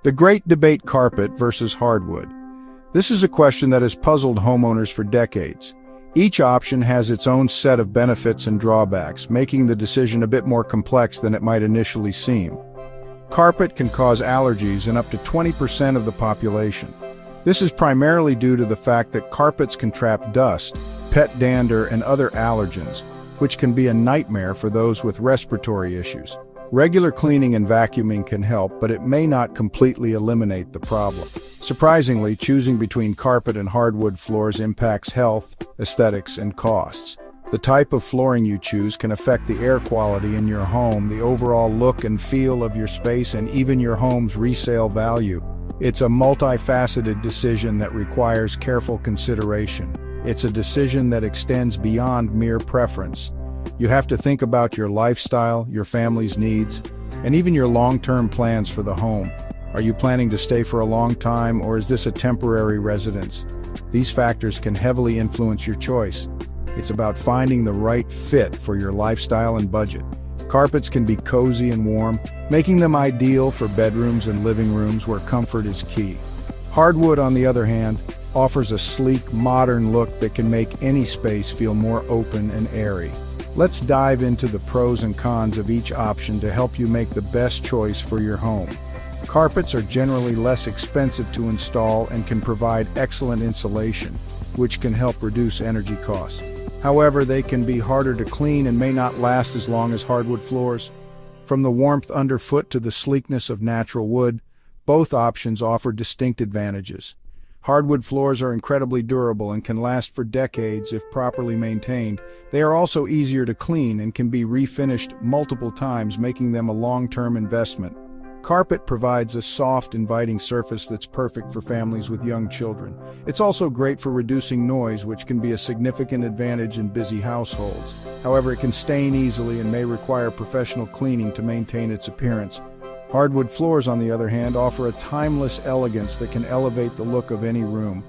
The great debate: carpet versus hardwood. This is a question that has puzzled homeowners for decades. Each option has its own set of benefits and drawbacks, making the decision a bit more complex than it might initially seem. Carpet can cause allergies in up to 20% of the population. This is primarily due to the fact that carpets can trap dust, pet dander, and other allergens, which can be a nightmare for those with respiratory issues. Regular cleaning and vacuuming can help, but it may not completely eliminate the problem. Surprisingly, choosing between carpet and hardwood floors impacts health, aesthetics, and costs. The type of flooring you choose can affect the air quality in your home, the overall look and feel of your space, and even your home's resale value. It's a multifaceted decision that requires careful consideration. It's a decision that extends beyond mere preference. You have to think about your lifestyle, your family's needs, and even your long-term plans for the home. Are you planning to stay for a long time, or is this a temporary residence? These factors can heavily influence your choice. It's about finding the right fit for your lifestyle and budget. Carpets can be cozy and warm, making them ideal for bedrooms and living rooms where comfort is key. Hardwood, on the other hand, offers a sleek, modern look that can make any space feel more open and airy. Let's dive into the pros and cons of each option to help you make the best choice for your home. Carpets are generally less expensive to install and can provide excellent insulation, which can help reduce energy costs. However, they can be harder to clean and may not last as long as hardwood floors. From the warmth underfoot to the sleekness of natural wood, both options offer distinct advantages. Hardwood floors are incredibly durable and can last for decades if properly maintained. They are also easier to clean and can be refinished multiple times, making them a long-term investment. Carpet provides a soft, inviting surface that's perfect for families with young children. It's also great for reducing noise, which can be a significant advantage in busy households. However, it can stain easily and may require professional cleaning to maintain its appearance. Hardwood floors, on the other hand, offer a timeless elegance that can elevate the look of any room.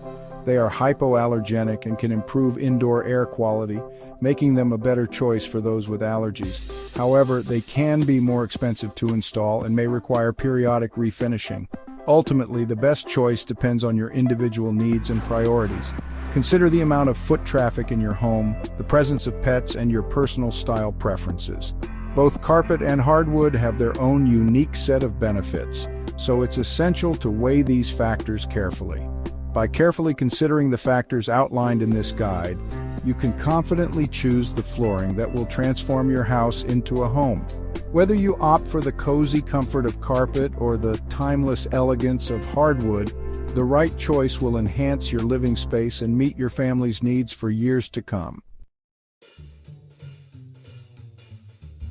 They are hypoallergenic and can improve indoor air quality, making them a better choice for those with allergies. However, they can be more expensive to install and may require periodic refinishing. Ultimately, the best choice depends on your individual needs and priorities. Consider the amount of foot traffic in your home, the presence of pets, and your personal style preferences. Both carpet and hardwood have their own unique set of benefits, so it's essential to weigh these factors carefully. By carefully considering the factors outlined in this guide, you can confidently choose the flooring that will transform your house into a home. Whether you opt for the cozy comfort of carpet or the timeless elegance of hardwood, the right choice will enhance your living space and meet your family's needs for years to come.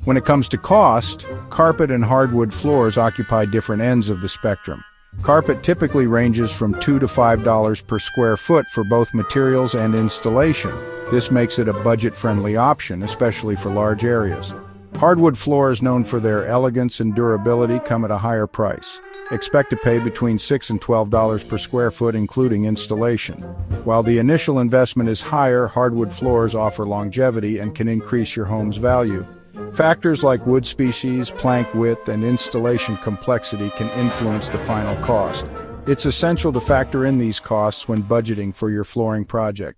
When it comes to cost, carpet and hardwood floors occupy different ends of the spectrum. Carpet typically ranges from $2 to $5 per square foot for both materials and installation. This makes it a budget-friendly option, especially for large areas. Hardwood floors, known for their elegance and durability, come at a higher price. Expect to pay between $6 and $12 per square foot, including installation. While the initial investment is higher, hardwood floors offer longevity and can increase your home's value. Factors like wood species, plank width, and installation complexity can influence the final cost. It's essential to factor in these costs when budgeting for your flooring project.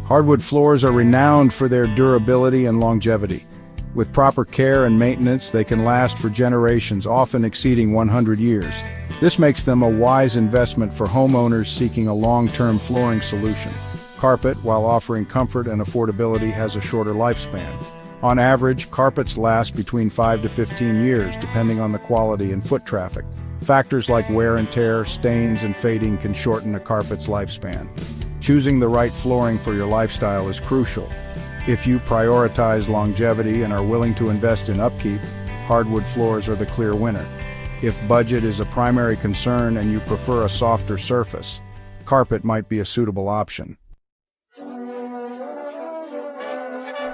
Hardwood floors are renowned for their durability and longevity. With proper care and maintenance, they can last for generations, often exceeding 100 years. This makes them a wise investment for homeowners seeking a long-term flooring solution. Carpet, while offering comfort and affordability, has a shorter lifespan. On average, carpets last between 5 to 15 years, depending on the quality and foot traffic. Factors like wear and tear, stains, and fading can shorten a carpet's lifespan. Choosing the right flooring for your lifestyle is crucial. If you prioritize longevity and are willing to invest in upkeep, hardwood floors are the clear winner. If budget is a primary concern and you prefer a softer surface, carpet might be a suitable option.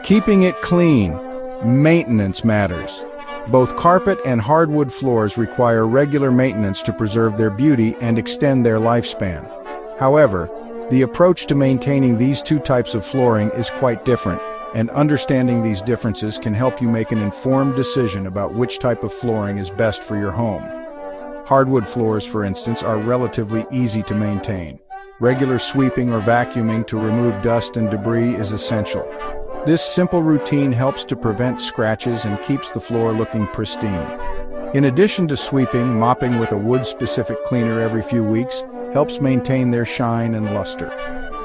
Keeping it clean. Maintenance matters. Both carpet and hardwood floors require regular maintenance to preserve their beauty and extend their lifespan. However, the approach to maintaining these two types of flooring is quite different, and understanding these differences can help you make an informed decision about which type of flooring is best for your home. Hardwood floors, for instance, are relatively easy to maintain. Regular sweeping or vacuuming to remove dust and debris is essential. This simple routine helps to prevent scratches and keeps the floor looking pristine. In addition to sweeping, mopping with a wood-specific cleaner every few weeks helps maintain their shine and luster.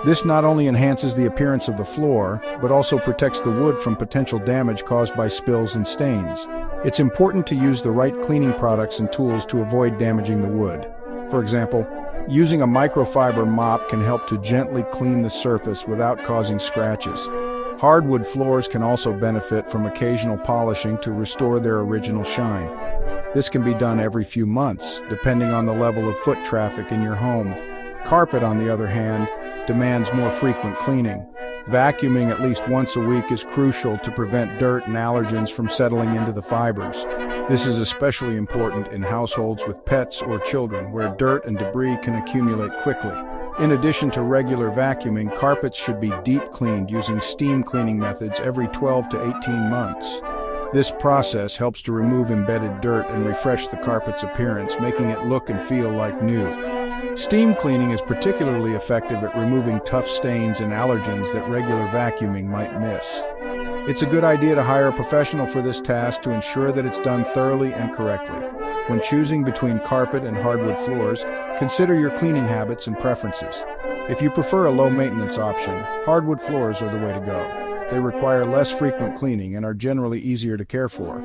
This not only enhances the appearance of the floor, but also protects the wood from potential damage caused by spills and stains. It's important to use the right cleaning products and tools to avoid damaging the wood. For example, using a microfiber mop can help to gently clean the surface without causing scratches. Hardwood floors can also benefit from occasional polishing to restore their original shine. This can be done every few months, depending on the level of foot traffic in your home. Carpet, on the other hand, demands more frequent cleaning. Vacuuming at least once a week is crucial to prevent dirt and allergens from settling into the fibers. This is especially important in households with pets or children, where dirt and debris can accumulate quickly. In addition to regular vacuuming, carpets should be deep cleaned using steam cleaning methods every 12 to 18 months. This process helps to remove embedded dirt and refresh the carpet's appearance, making it look and feel like new. Steam cleaning is particularly effective at removing tough stains and allergens that regular vacuuming might miss. It's a good idea to hire a professional for this task to ensure that it's done thoroughly and correctly. When choosing between carpet and hardwood floors, consider your cleaning habits and preferences. If you prefer a low-maintenance option, hardwood floors are the way to go. They require less frequent cleaning and are generally easier to care for.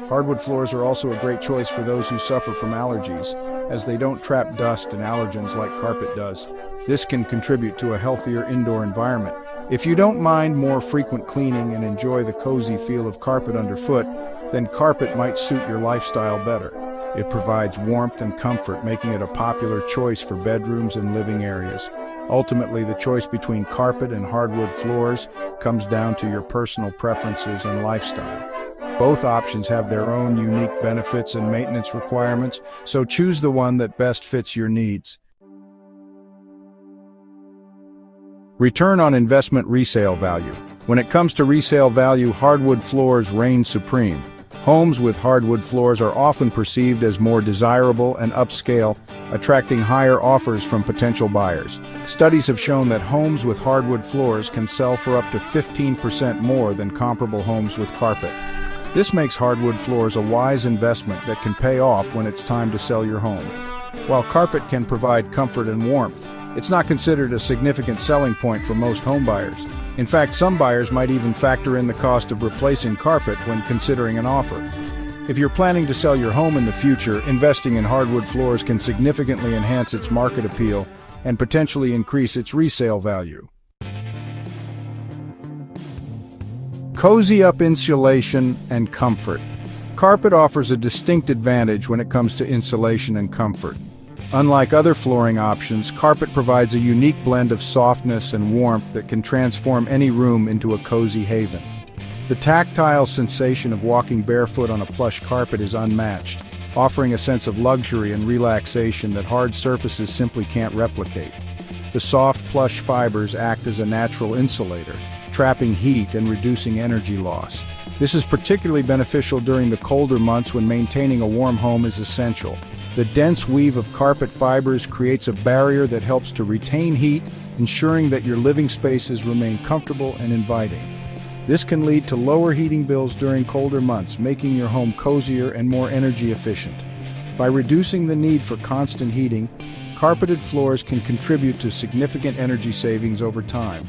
Hardwood floors are also a great choice for those who suffer from allergies, as they don't trap dust and allergens like carpet does. This can contribute to a healthier indoor environment. If you don't mind more frequent cleaning and enjoy the cozy feel of carpet underfoot, then carpet might suit your lifestyle better. It provides warmth and comfort, making it a popular choice for bedrooms and living areas. Ultimately, the choice between carpet and hardwood floors comes down to your personal preferences and lifestyle. Both options have their own unique benefits and maintenance requirements, so choose the one that best fits your needs. Return on investment resale value. When it comes to resale value, hardwood floors reign supreme. Homes with hardwood floors are often perceived as more desirable and upscale, attracting higher offers from potential buyers. Studies have shown that homes with hardwood floors can sell for up to 15% more than comparable homes with carpet. This makes hardwood floors a wise investment that can pay off when it's time to sell your home. While carpet can provide comfort and warmth, it's not considered a significant selling point for most homebuyers. In fact, some buyers might even factor in the cost of replacing carpet when considering an offer. If you're planning to sell your home in the future, investing in hardwood floors can significantly enhance its market appeal and potentially increase its resale value. Cozy up insulation and comfort. Carpet offers a distinct advantage when it comes to insulation and comfort. Unlike other flooring options, carpet provides a unique blend of softness and warmth that can transform any room into a cozy haven. The tactile sensation of walking barefoot on a plush carpet is unmatched, offering a sense of luxury and relaxation that hard surfaces simply can't replicate. The soft, plush fibers act as a natural insulator, trapping heat and reducing energy loss. This is particularly beneficial during the colder months when maintaining a warm home is essential. The dense weave of carpet fibers creates a barrier that helps to retain heat, ensuring that your living spaces remain comfortable and inviting. This can lead to lower heating bills during colder months, making your home cozier and more energy efficient. By reducing the need for constant heating, carpeted floors can contribute to significant energy savings over time.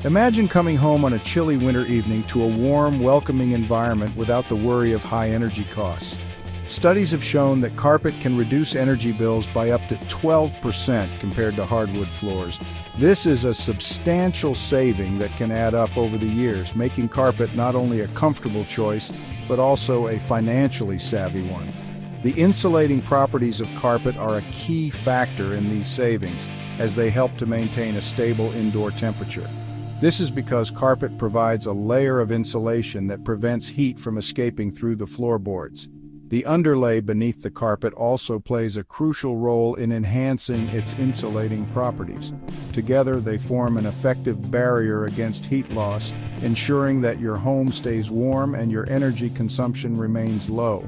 Imagine coming home on a chilly winter evening to a warm, welcoming environment without the worry of high energy costs. Studies have shown that carpet can reduce energy bills by up to 12% compared to hardwood floors. This is a substantial saving that can add up over the years, making carpet not only a comfortable choice, but also a financially savvy one. The insulating properties of carpet are a key factor in these savings, as they help to maintain a stable indoor temperature. This is because carpet provides a layer of insulation that prevents heat from escaping through the floorboards. The underlay beneath the carpet also plays a crucial role in enhancing its insulating properties. Together, they form an effective barrier against heat loss, ensuring that your home stays warm and your energy consumption remains low.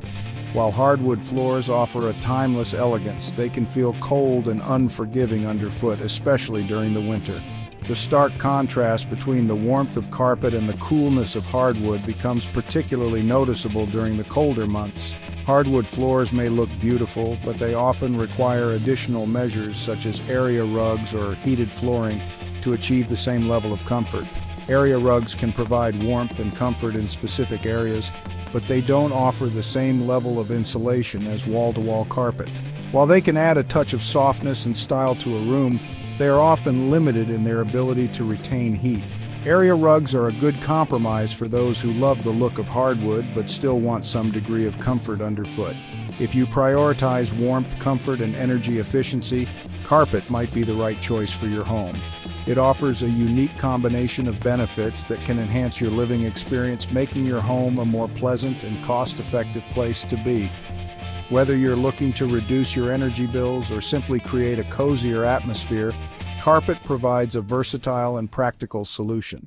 While hardwood floors offer a timeless elegance, they can feel cold and unforgiving underfoot, especially during the winter. The stark contrast between the warmth of carpet and the coolness of hardwood becomes particularly noticeable during the colder months. Hardwood floors may look beautiful, but they often require additional measures such as area rugs or heated flooring to achieve the same level of comfort. Area rugs can provide warmth and comfort in specific areas, but they don't offer the same level of insulation as wall-to-wall carpet. While they can add a touch of softness and style to a room, they are often limited in their ability to retain heat. Area rugs are a good compromise for those who love the look of hardwood but still want some degree of comfort underfoot. If you prioritize warmth, comfort, and energy efficiency, carpet might be the right choice for your home. It offers a unique combination of benefits that can enhance your living experience, making your home a more pleasant and cost-effective place to be. Whether you're looking to reduce your energy bills or simply create a cozier atmosphere, carpet provides a versatile and practical solution.